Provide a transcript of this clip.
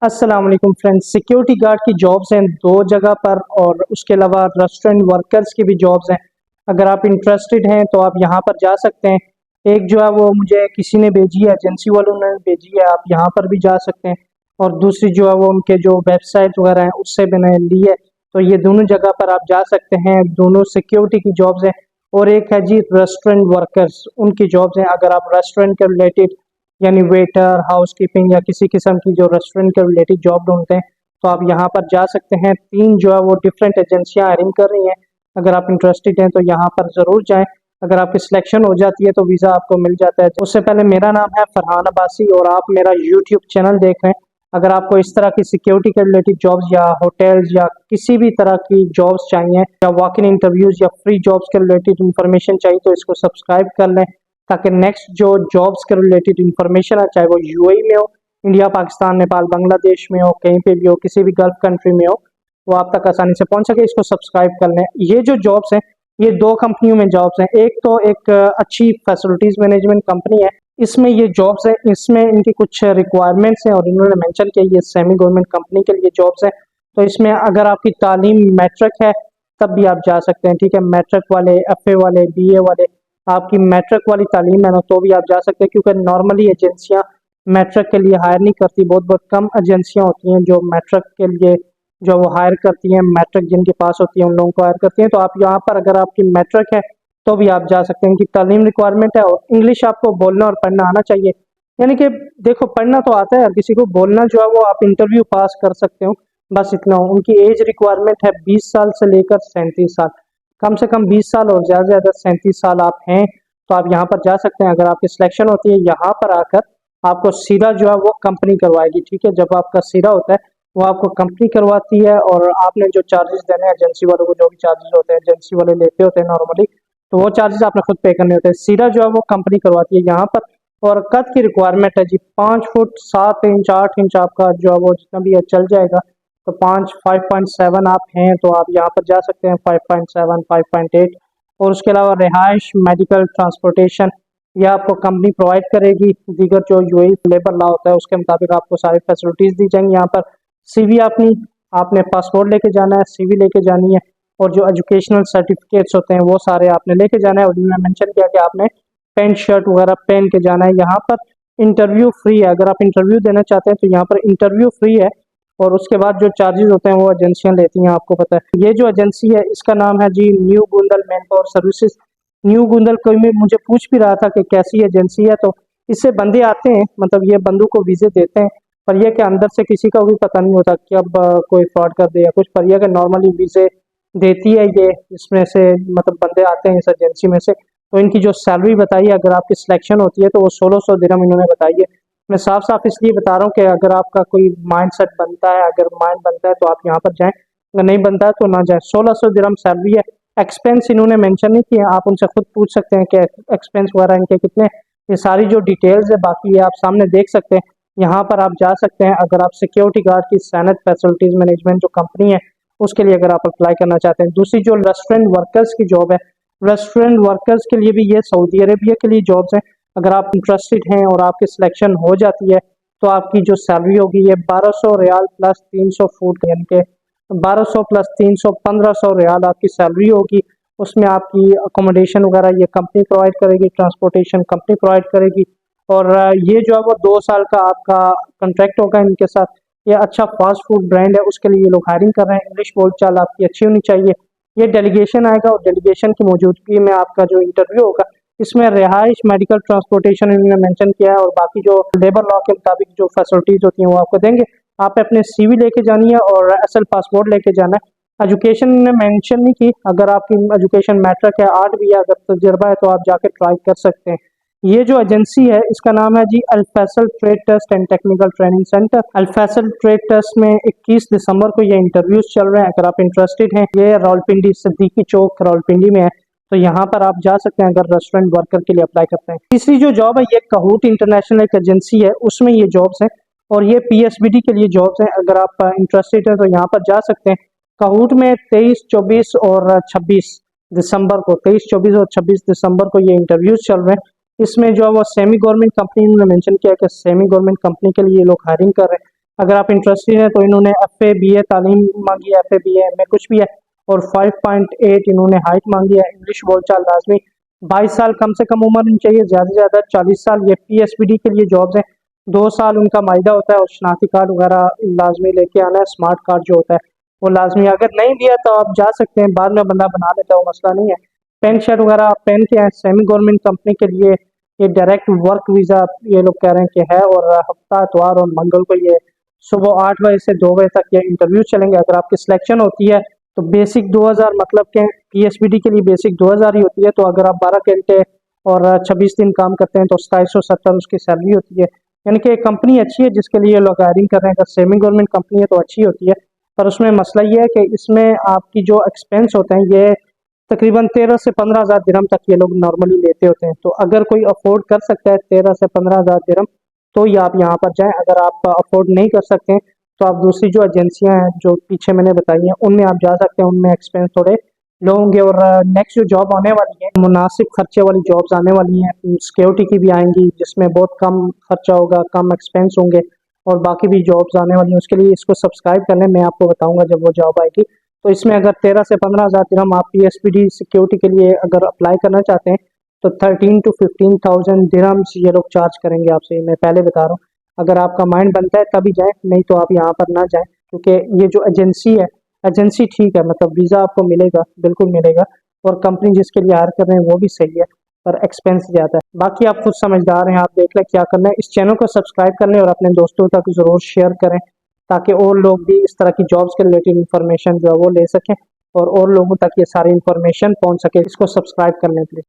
अस्सलाम वालेकुम friends. Security guard की जॉब्स हैं दो जगह पर और उसके अलावा रेस्टोरेंट वर्कर्स की भी जॉब्स हैं। अगर आप इंटरेस्टेड हैं तो आप यहाँ पर जा सकते हैं। एक जो है वो मुझे किसी ने भेजी है, एजेंसी वालों ने भेजी है, आप यहाँ पर भी जा सकते हैं। और दूसरी जो है वो उनके जो वेबसाइट वगैरह हैं उससे मैंने ली है। तो ये दोनों जगह पर आप जा सकते हैं, दोनों सिक्योरिटी की जॉब्स हैं। और एक है जी रेस्टोरेंट वर्कर्स, उनकी जॉब्स हैं। अगर आप रेस्टोरेंट के रिलेटेड यानी वेटर, हाउसकीपिंग या किसी किस्म की जो रेस्टोरेंट के रिलेटेड जॉब ढूंढते हैं तो आप यहाँ पर जा सकते हैं। तीन जो है वो डिफरेंट एजेंसियां हायरिंग कर रही हैं। अगर आप इंटरेस्टेड हैं तो यहाँ पर ज़रूर जाएं। अगर आपकी सिलेक्शन हो जाती है तो वीज़ा आपको मिल जाता है। उससे पहले मेरा नाम है फरहान अब्बासी और आप मेरा यूट्यूब चैनल देख रहे हैं। अगर आपको इस तरह की सिक्योरिटी के रिलेटेड जॉब्स या होटल्स या किसी भी तरह की जॉब्स चाहिए या वॉक इन इंटरव्यूज़ या फ्री जॉब्स के रिलेटेड इंफॉर्मेशन चाहिए तो इसको सब्सक्राइब कर लें, ताकि नेक्स्ट जो जॉब्स के रिलेटेड इंफॉर्मेशन है, चाहे वो यूएई में हो, इंडिया, पाकिस्तान, नेपाल, बांग्लादेश में हो, कहीं पे भी हो, किसी भी गल्फ कंट्री में हो, वो आप तक आसानी से पहुंच सके। इसको सब्सक्राइब कर लें। ये जो जॉब्स हैं ये दो कंपनियों में जॉब्स हैं। एक तो एक अच्छी फैसिलिटीज मैनेजमेंट कंपनी है, इसमें ये जॉब्स हैं। इसमें इनकी कुछ रिक्वायरमेंट्स हैं और इन्होंने मेंशन किया ये सेमी गवर्नमेंट कंपनी के लिए जॉब्स हैं। तो इसमें अगर आपकी तालीम मैट्रिक है तब भी आप जा सकते हैं। ठीक है, मैट्रिक वाले, एफए वाले, बीए वाले, आपकी मैट्रिक वाली तालीम है ना तो भी आप जा सकते हैं, क्योंकि नॉर्मली एजेंसियां मैट्रिक के लिए हायर नहीं करती। बहुत बहुत कम एजेंसियां होती हैं जो मैट्रिक के लिए जो वो हायर करती हैं। मैट्रिक जिनके पास होती है उन लोगों को हायर करती हैं। तो आप यहाँ पर अगर आपकी मैट्रिक है तो भी आप जा सकते हैं। इनकी तालीम रिक्वायरमेंट है और इंग्लिश आपको बोलना और पढ़ना आना चाहिए। यानी कि देखो, पढ़ना तो आता है हर किसी को, बोलना जो है वो आप इंटरव्यू पास कर सकते हो, बस इतना हो। उनकी एज रिक्वायरमेंट है 20 साल से लेकर 37 साल, कम से कम 20 साल और ज़्यादा से ज़्यादा 37 साल आप हैं तो आप यहाँ पर जा सकते हैं। अगर आपकी सिलेक्शन होती है यहाँ पर आकर आपको सीधा जो है वो कंपनी करवाएगी। ठीक है, जब आपका सीधा होता है वो आपको कंपनी करवाती है और आपने जो चार्जेस देने हैं एजेंसी वालों को, जो भी चार्जेस होते हैं एजेंसी वाले लेते होते हैं नॉर्मली, तो वो चार्जेस आपने खुद पे करने होते हैं। सीधा जो है वो कंपनी करवाती है यहाँ पर। और कद की रिक्वायरमेंट है जी 5 फुट 7 इंच 8 इंच, आपका जो है वो जितना भी है चल जाएगा। तो 5.7 आप हैं तो आप यहाँ पर जा सकते हैं। 5.7 5.8। और उसके अलावा रिहाइश, मेडिकल, ट्रांसपोर्टेशन यह आपको कंपनी प्रोवाइड करेगी। दीगर जो यूएई लेबर लॉ होता है उसके मुताबिक आपको सारी फैसिलिटीज़ दी जाएंगी। यहाँ पर सीवी आपने पासपोर्ट लेके जाना है, सीवी लेके जानी है और जो एजुकेशनल सर्टिफिकेट्स होते हैं वो सारे आपने लेके जाना है। और उन्होंने मेंशन किया कि आपने पेंट शर्ट वगैरह पहन के जाना है। यहाँ पर इंटरव्यू फ्री है। अगर आप इंटरव्यू देना चाहते हैं तो यहाँ पर इंटरव्यू फ्री है और उसके बाद जो चार्जेस होते हैं वो एजेंसियां लेती हैं, आपको पता है। ये जो एजेंसी है इसका नाम है जी new Gundal manpower services. New Gundal कोई में मुझे पूछ भी रहा था कि कैसी एजेंसी है, तो इससे बंदे आते हैं, मतलब ये बंदों को वीज़े देते हैं, पर यह कि अंदर से किसी का भी पता नहीं होता कि अब कोई फ्रॉड कर दे या कुछ, पर यह कि नॉर्मली वीज़े देती है ये। इसमें से मतलब बंदे आते हैं इस एजेंसी में से। तो इनकी जो सैलरी बताई है अगर आपकी सिलेक्शन होती है तो वो 1600 दिरहम इन्होंने बताई है। मैं साफ साफ इसलिए बता रहा हूँ कि अगर आपका कोई माइंड सेट बनता है, अगर माइंड बनता है तो आप यहाँ पर जाएं, अगर नहीं बनता है तो ना जाएं। 1600 दिरहम सैलरी है। एक्सपेंस इन्होंने मेंशन नहीं किए, आप उनसे खुद पूछ सकते हैं कि एक्सपेंस वगैरह इनके कितने। ये सारी जो डिटेल्स है बाकी ये आप सामने देख सकते हैं। यहाँ पर आप जा सकते हैं अगर आप सिक्योरिटी गार्ड की सैनत फैसिलिटीज मैनेजमेंट जो कंपनी है उसके लिए अगर आप अप्लाई करना चाहते हैं। दूसरी जो रेस्टोरेंट वर्कर्स की जॉब है, रेस्टोरेंट वर्कर्स के लिए भी ये सऊदी अरेबिया के लिए जॉब्स हैं। अगर आप इंटरेस्टेड हैं और आपकी सिलेक्शन हो जाती है तो आपकी जो सैलरी होगी ये 1200 रियाल प्लस 300 फूड, यानी कि 1200 प्लस 300 1500 रियाल आपकी सैलरी होगी। उसमें आपकी अकोमोडेशन वगैरह ये कंपनी प्रोवाइड करेगी, ट्रांसपोर्टेशन कंपनी प्रोवाइड करेगी। और ये जो है वो 2 साल का आपका कॉन्ट्रैक्ट होगा इनके साथ। ये अच्छा फास्ट फूड ब्रांड है, उसके लिए ये लोग हायरिंग कर रहे हैं। इंग्लिश बोलचाल आपकी अच्छी होनी चाहिए। ये डेलीगेशन आएगा और डेलीगेशन की मौजूदगी में आपका जो इंटरव्यू होगा इसमें रिहाइश, मेडिकल, ट्रांसपोर्टेशन इन्होंने मेंशन किया है और बाकी जो लेबर लॉ के मुताबिक जो फैसिलिटीज होती हैं वो आपको देंगे। आप अपने सीवी लेके जानी है और असल पासपोर्ट लेके जाना है। एजुकेशन ने मेंशन नहीं की, अगर आपकी एजुकेशन मैट्रिक है 8 भी है, अगर तजुर्बा है तो आप जाके ट्राई कर सकते हैं। ये जो एजेंसी है इसका नाम है जी Al Faisal trade test and technical training centre. Al Faisal trade test में 21 दिसंबर को ये इंटरव्यूज चल रहे हैं। अगर आप इंटरेस्टेड हैं, ये रावलपिंडी सिद्दीकी चौक रावलपिंडी में है, तो यहाँ पर आप जा सकते हैं अगर रेस्टोरेंट वर्कर के लिए अप्लाई करते हैं। तीसरी जो जॉब है ये कहूट इंटरनेशनल एक एजेंसी है, उसमें ये जॉब्स हैं और ये पीएसबीडी के लिए जॉब्स हैं। अगर आप इंटरेस्टेड हैं तो यहाँ पर जा सकते हैं। कहूट में 23 24 और 26 दिसंबर को, 23 24 और 26 दिसंबर को ये इंटरव्यूज चल रहे हैं। इसमें जो है वो सेमी गवर्नमेंट कंपनी ने मेंशन किया है कि सेमी गवर्नमेंट कंपनी के लिए ये लोग हायरिंग कर रहे हैं। अगर आप इंटरेस्टेड हैं तो इन्होंने FA BA तालीम मांगी है, FA BA में कुछ भी है, और 5.8 इन्होंने हाइट मांगी है। इंग्लिश बोलचाल लाजमी, 22 साल कम से कम उम्र नहीं चाहिए, ज़्यादा से ज़्यादा 40 साल। ये PSBD के लिए जॉब्स हैं, 2 साल उनका मायदा होता है, और शनाख्ती कार्ड वगैरह लाजमी लेके आना है, स्मार्ट कार्ड जो होता है वो लाजमी। अगर नहीं दिया तो आप जा सकते हैं, बाद में बंदा बना लेता है, वो मसला नहीं है। पेन शर्ट वगैरह आप पहन के आए। सेमी गवर्नमेंट कंपनी के लिए ये डायरेक्ट वर्क वीज़ा ये लोग कह रहे हैं कि है, और हफ्ता इतवार और मंगल को ये सुबह 8 बजे से 2 बजे तक ये इंटरव्यू चलेंगे। अगर आपकी सिलेक्शन होती है तो बेसिक 2000, मतलब के PSBD के लिए बेसिक 2000 ही होती है। तो अगर आप 12 घंटे और 26 दिन काम करते हैं तो 2770 उसकी सैलरी होती है। यानी कि कंपनी अच्छी है जिसके लिए लोग हायरिंग कर रहे हैं। अगर सेमी गवर्नमेंट कंपनी है तो अच्छी होती है, पर उसमें मसला ये है कि इसमें आपकी जो एक्सपेंस होते हैं ये तकरीबन 13 से 15 हज़ार दिरहम तक ये लोग नॉर्मली लेते होते हैं। तो अगर कोई अफोर्ड कर सकता है 13 से 15 हज़ार दिरहम, तो ही आप यहाँ पर जाएं। अगर आप अफोर्ड नहीं कर सकते हैं तो आप दूसरी जो एजेंसियां हैं जो पीछे मैंने बताई हैं उनमें आप जा सकते हैं, उनमें एक्सपेंस थोड़े लो होंगे। और नेक्स्ट जो जॉब आने वाली है, मुनासिब खर्चे वाली जॉब्स आने वाली हैं, सिक्योरिटी की भी आएंगी जिसमें बहुत कम खर्चा होगा, कम एक्सपेंस होंगे, और बाकी भी जॉब्स आने वाली हैं। उसके लिए इसको सब्सक्राइब कर लें, मैं आपको बताऊंगा जब वो जॉब आएगी। तो इसमें अगर 13 से 15 हज़ार दिरहम आप PSBD सिक्योरिटी के लिए अगर अप्लाई करना चाहते हैं तो 13 to 15,000 दिरहम्स ये लोग चार्ज करेंगे आपसे, मैं पहले बता रहा हूँ। अगर आपका माइंड बनता है तभी जाएं, नहीं तो आप यहाँ पर ना जाएं, क्योंकि ये जो एजेंसी है, एजेंसी ठीक है, मतलब वीज़ा आपको मिलेगा, बिल्कुल मिलेगा, और कंपनी जिसके लिए हायर कर रहे हैं वो भी सही है, पर एक्सपेंस ज़्यादा है। बाकी आप खुद समझदार हैं, आप देख लें क्या करना है। इस चैनल को सब्सक्राइब कर लें और अपने दोस्तों तक ज़रूर शेयर करें, ताकि और लोग भी इस तरह की जॉब्स के रिलेटेड इन्फॉर्मेशन जो है वो ले सकें, और लोगों तक ये सारी इन्फॉर्मेशन पहुंच सके। इसको सब्सक्राइब कर लें प्लीज़।